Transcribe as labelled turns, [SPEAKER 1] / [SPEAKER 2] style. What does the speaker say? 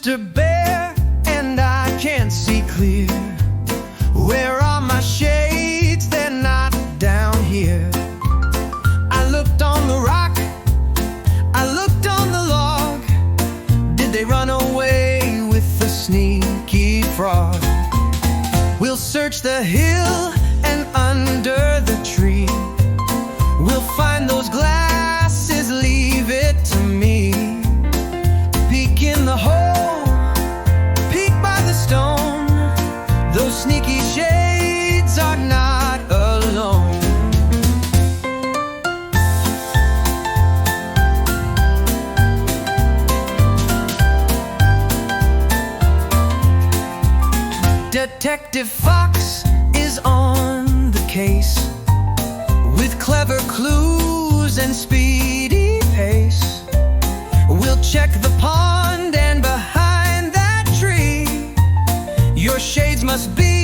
[SPEAKER 1] Mr. Bear, and I can't see clear. Where are my shades? They're not down here. I looked on the rock, I looked on the log. Did they run away with the sneaky frog? We'll search the hill and under the tree. We'll find those glasses, leave it to me. Peek in the hole, peek by the stone. Those sneaky shades are not alone. Detective Fox is on the case with clever clues and speedy pace. We'll check the pond and behind that tree. Your shades must be